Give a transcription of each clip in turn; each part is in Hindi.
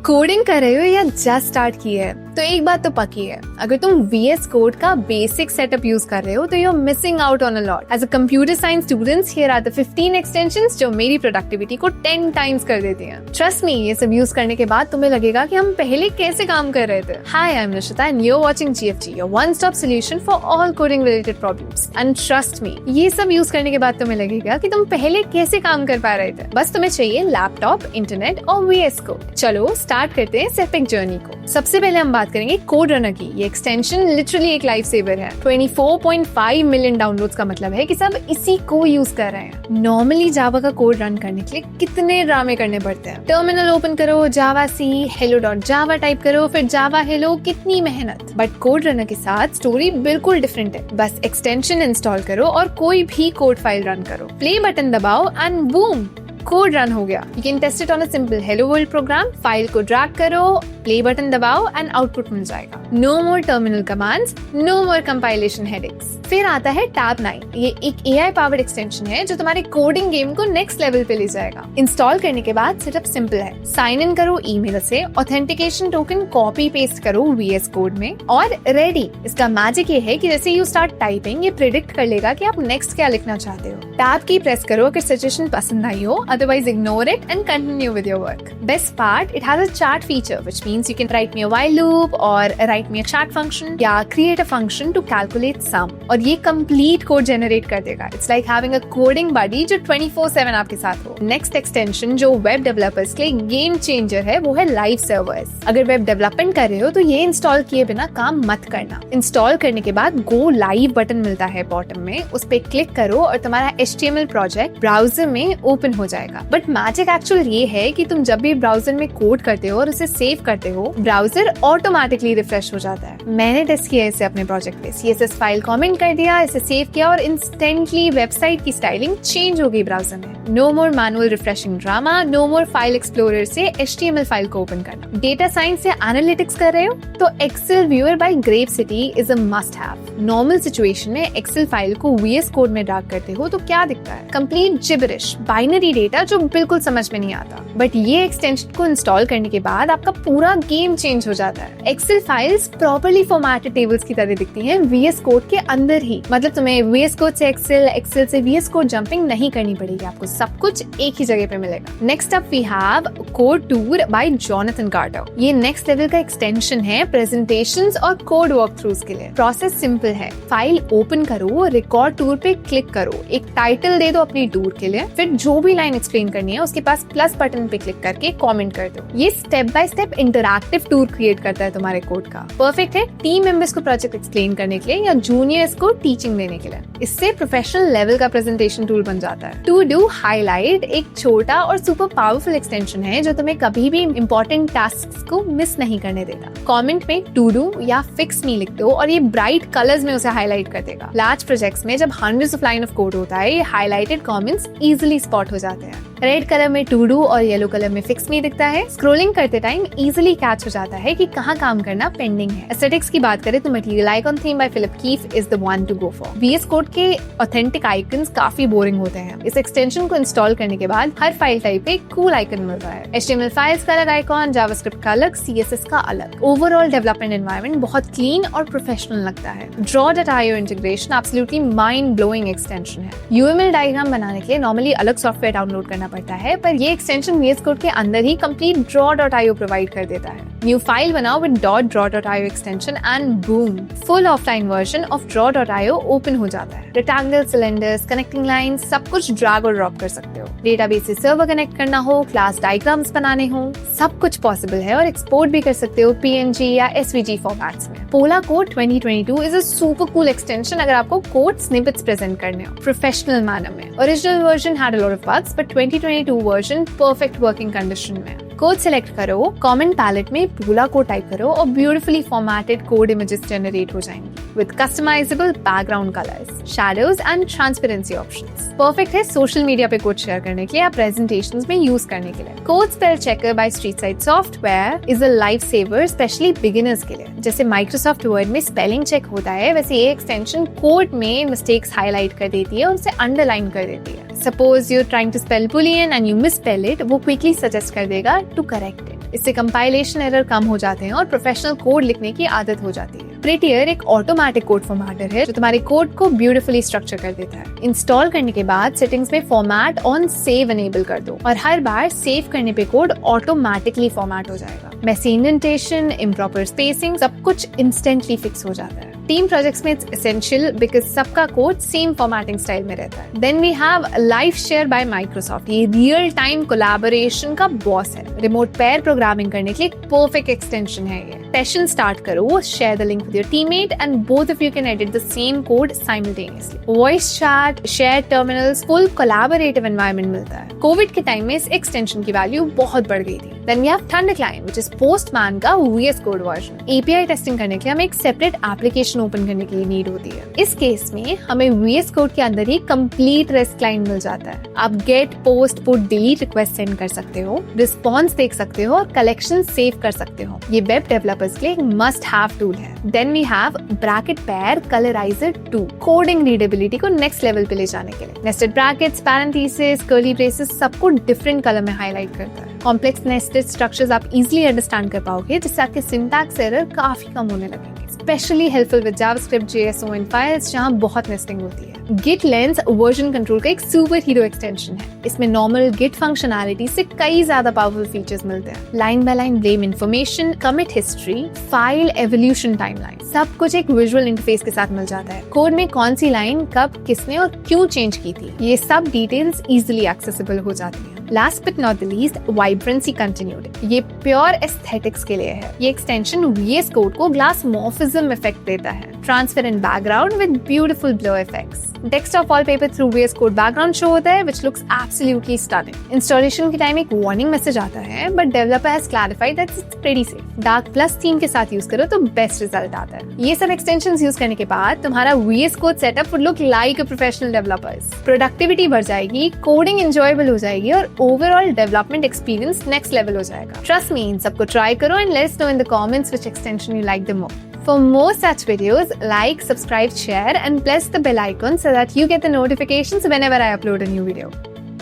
कोडिंग कर रहे हो या जस्ट स्टार्ट की है तो एक बात तो पक्की है, अगर तुम VS कोड का बेसिक सेटअप यूज कर रहे हो तो you are missing out on a lot. As a computer science students here are the 15 extensions जो मेरी प्रोडक्टिविटी को 10 टाइम्स कर देती हैं। ट्रस्ट मी, ये सब यूज करने के बाद तुम्हें लगेगा कि हम पहले कैसे काम कर रहे थे। Hi, I am Nishita and you are watching GFG, your one stop solution for all coding related problems. And trust me, ये सब यूज करने के बाद तुम्हें लगेगा कि तुम पहले कैसे काम कर पा रहे थे। बस तुम्हें चाहिए लैपटॉप, इंटरनेट और VS कोड। चलो स्टार्ट करते हैं इस एपिक जर्नी को। सबसे पहले हम बात करेंगे कोड रनर की। ये एक्सटेंशन लिटरली एक लाइफ सेवर है। 24.5 मिलियन डाउनलोड्स का मतलब है कि सब इसी को यूज कर रहे हैं। नॉर्मली जावा का कोड रन करने के लिए कितने ड्रामे करने पड़ते हैं। टर्मिनल ओपन करो, जावा सी hello.java टाइप करो, फिर जावा हेलो, कितनी मेहनत। बट कोड रनर के साथ स्टोरी बिल्कुल डिफरेंट है। बस एक्सटेंशन इंस्टॉल करो और कोई भी कोड फाइल रन करो, प्ले बटन दबाओ एंड बूम, कोड रन हो गया। You can test it on a simple hello world program. File को ड्रैग करो, प्ले बटन दबाओ एंड आउटपुट मिल जाएगा। No more terminal commands, no more compilation headaches. फिर आता है टैब 9। ये एक AI पावर्ड एक्सटेंशन है जो तुम्हारे कोडिंग गेम को नेक्स्ट लेवल पे ले जाएगा। इंस्टॉल करने के बाद सेटअप सिंपल है। साइन इन करो ईमेल से, ऑथेंटिकेशन टोकन कॉपी पेस्ट करो VS कोड में और रेडी। इसका मैजिक ये है कि जैसे यू स्टार्ट टाइपिंग, ये प्रिडिक्ट कर लेगा कि आप नेक्स्ट क्या लिखना चाहते हो। टैब की प्रेस करो अगर सजेशन पसंद आई हो, otherwise ignore it and continue with your work. Best part, it has a chat feature, which means you can write me a while loop or write me a chat function या create a function to calculate sum. और ये complete code generate कर देगा। It's like having a coding buddy जो 24/7 आपके साथ हो। Next extension जो web developers के लिए game changer है वो है live servers। अगर web development कर रहे हो तो ये install किए बिना काम मत करना। Install करने के बाद go live बटन मिलता है बॉटम में, उस पे क्लिक करो और तुम्हारा HTML प्रोजेक्ट ब्राउजर में ओपन हो जाएगा। बट मैजिक एक्चुअल ये है कि तुम जब भी ब्राउजर में कोड करते हो और उसे सेव करते हो, ब्राउजर ऑटोमेटिकली रिफ्रेश हो जाता है। मैंने टेस्ट किया इसे अपने प्रोजेक्ट पे। CSS फाइल कमेंट कर दिया, इसे सेव किया और इंस्टेंटली वेबसाइट की स्टाइलिंग चेंज हो गई ब्राउजर में। No more manual refreshing drama, no more file explorer से HTML फाइल को ओपन करना। डेटा साइंस से एनालिटिक्स कर रहे हो तो Excel viewer by GrapeCity is a must have. Normal situation में एक्सेल फाइल को VS कोड में ड्रैग करते हो तो क्या दिखता है? कंप्लीट जिबरिश, बाइनरी डेटा जो बिल्कुल समझ में नहीं आता। बट ये एक्सटेंशन को इंस्टॉल करने के बाद आपका पूरा गेम चेंज हो जाता है। Excel files properly formatted tables की तरह दिखती हैं VS कोड के अंदर ही। मतलब तुम्हें VS कोड से एक्सेल, एक्सेल से VS कोड जंपिंग नहीं करनी पड़ेगी, आपको सब कुछ एक ही जगह पे मिलेगा। Next up we have code tour by Jonathan Carter. ये नेक्स्ट लेवल का एक्सटेंशन है प्रेजेंटेशंस और कोड वर्क थ्रूज के लिए। प्रोसेस सिंपल है। फाइल ओपन करो, रिकॉर्ड टूर पे क्लिक करो, एक टाइटल दे दो अपनी टूर के लिए, फिर जो भी लाइन एक्सप्लेन करनी है उसके पास प्लस बटन पे क्लिक करके कमेंट कर दो। ये step by step interactive tour create करता है तुम्हारे कोड का। परफेक्ट है टीम मेंबर्स को प्रोजेक्ट एक्सप्लेन करने के लिए या जूनियर्स को टीचिंग देने के लिए। इससे प्रोफेशनल लेवल का प्रेजेंटेशन टूल बन जाता है। टू डू हाईलाइट एक छोटा और सुपर पावरफुल एक्सटेंशन है जो तुम्हें कभी भी इंपॉर्टेंट टास्क्स को मिस नहीं करने देता। कमेंट में टू डू या फिक्स मी लिख दो और ये ब्राइट कलर्स में उसे हाईलाइट कर देगा। लार्ज प्रोजेक्ट्स में जब hundreds of line of code होता है, ये हाईलाइटेड कमेंट्स इजीली स्पॉट हो जाते हैं। रेड कलर में टू डू और येलो कलर में फिक्स मी दिखता है। स्क्रॉलिंग करते टाइम इजीली कैच हो जाता है कि कहाँ काम करना पेंडिंग है। एस्थेटिक्स की बात करें तो material icon theme by Philipp Kief is the one to go for. VS code के ऑथेंटिक आइकन्स काफी बोरिंग होते हैं। इस एक्सटेंशन को इंस्टॉल करने के बाद हर फाइल टाइप पे कूल आइकन मिलता है। HTML फाइल्स का अलग आइकॉन, जावास्क्रिप्ट का अलग, CSS का अलग। ओवरऑल डेवलपमेंट एनवायरनमेंट बहुत क्लीन और प्रोफेशनल लगता है। Draw.io integration absolutely mind blowing extension है। UML डायग्राम बनाने के लिए नॉर्मली अलग सॉफ्टवेयर डाउनलोड करना पड़ता है, पर ये एक्सटेंशन VS कोड के अंदर ही कंप्लीट Draw.io प्रोवाइड कर देता है। न्यू फाइल बनाओ with .draw.io extension and boom, full offline version of Draw.io open हो जाता है। रेक्टेंगल, सिलेंडर्स, कनेक्टिंग लाइंस सब कुछ ड्रैग और ड्रॉप कर सकते हो। डेटाबेस से सर्वर कनेक्ट करना हो, क्लास डायग्राम्स बनाने हो, सब कुछ पॉसिबल है। और एक्सपोर्ट भी कर सकते हो PNG या SVG फॉर्मेट्स में। Polacode 2022 is a super cool extension अगर आपको कोड स्निपेट्स प्रेजेंट करने हो प्रोफेशनल मैनर में। Original version had a lot of bugs, but 2022 version perfect working condition में। कोड सिलेक्ट करो, कमेंट पैलेट में पोला कोड टाइप करो और beautifully formatted code images generate हो जाएंगी with customisable background colours, shadows and transparency options. Perfect है सोशल मीडिया पे कोड शेयर करने के लिए या प्रेजेंटेशंस में यूज करने के लिए। Code spell checker by street side software is a life saver specially beginners के लिए। जैसे माइक्रोसॉफ्ट वर्ड में स्पेलिंग चेक होता है, वैसे ये एक्सटेंशन कोड में मिस्टेक्स हाईलाइट कर देती है और उसे अंडरलाइन कर देती है। Suppose you're trying to spell Boolean and you misspell it, वो quickly suggest कर देगा to correct it. इससे कंपाइलेशन एरर कम हो जाते हैं और प्रोफेशनल कोड लिखने की आदत हो जाती है। प्रिटियर एक ऑटोमेटिक कोड फॉर्मेटर है जो तुम्हारे कोड को ब्यूटीफुली स्ट्रक्चर कर देता है। इंस्टॉल करने के बाद सेटिंग्स में फॉर्मेट ऑन सेव एनेबल कर दो और हर बार सेव करने पे कोड ऑटोमेटिकली फॉर्मेट हो जाएगा। मेसी इंडेंटेशन, इम्प्रॉपर स्पेसिंग, सब कुछ इंस्टेंटली फिक्स हो जाता है। टीम प्रोजेक्ट्स में इट्स एसेंशियल बिकॉज सबका कोड सेम फॉर्मेटिंग स्टाइल में रहता है। Then we have Live Share by Microsoft. ये रियल टाइम कोलैबोरेशन का बॉस है। रिमोट पेयर प्रोग्रामिंग करने के लिए एक परफेक्ट एक्सटेंशन है ये। सेशन स्टार्ट करो, share the link with your teammate and both of you can edit the same code simultaneously. Voice chat, share terminals, full collaborative environment मिलता है। कोविड के टाइम में इस एक्सटेंशन की वैल्यू बहुत बढ़ गई थी। Then we have Thunderclient, which is Postman का VS Code version. API testing करने के लिए हमें एक सेपरेट एप्लीकेशन ओपन करने के लिए नीड होती है। इस केस में हमें VS Code के अंदर ही कंप्लीट रेस्ट क्लाइंट मिल जाता है। आप get, post, put, delete request send कर सकते हो, रिस्पॉन्स देख सकते हो और कलेक्शन सेव कर सकते हो। ये वेब डेवलपर्स के लिए एक मस्ट हैव टूल है। Then we have Bracket Pair Colorizer 2, coding readability को नेक्स्ट लेवल पे ले जाने के लिए। Nested brackets, parenthesis, curly braces सबको डिफरेंट कलर में हाईलाइट करता है। कॉम्प्लेक्स नेस्टेड स्ट्रक्चर्स आप इजीली अंडरस्टैंड कर पाओगे, जिससे आपके सिंटैक्स एरर काफी कम होने लगेंगे। Specially helpful with JavaScript, JSON files जहां बहुत नेस्टिंग होती है। गिट लेंस वर्जन कंट्रोल का एक सुपर हीरो एक्सटेंशन है। इसमें नॉर्मल गिट फंक्शनैलिटी से कई ज्यादा पावरफुल फीचर्स मिलते हैं। Line by line blame information, commit history, file evolution timeline, सब कुछ एक विजुअल इंटरफेस के साथ मिल जाता है। कोड में कौन सी लाइन कब, किसने और क्यों चेंज की थी, ये सब डिटेल्स इजीली एक्सेसिबल हो जाती है। Last but not the least, vibrancy continued. ये प्योर एस्थेटिक्स के लिए है। ये एक्सटेंशन VS कोड को ग्लास मॉर्फिज्म इफेक्ट देता है। Transparent background with beautiful blow effects. Desktop wallpaper through VS code background show होता है which looks absolutely stunning. Installation के टाइम एक वार्निंग मैसेज आता है but developer has clarified that it's pretty safe. Dark plus theme के साथ यूज करो तो बेस्ट रिजल्ट आता है। ये सब एक्सटेंशंस यूज करने के बाद तुम्हारा VS code setup would look like a professional developers. Productivity बढ़ जाएगी, कोडिंग एंजॉयबल हो जाएगी और overall development experience next level हो जाएगा। ट्रस्ट मी, इन सबको ट्राई करो and let's no in the comments which extension you like the most. For more such videos, like, subscribe, share and press the bell icon so that you get the notifications whenever I upload a new video.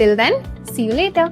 Till then, see you later.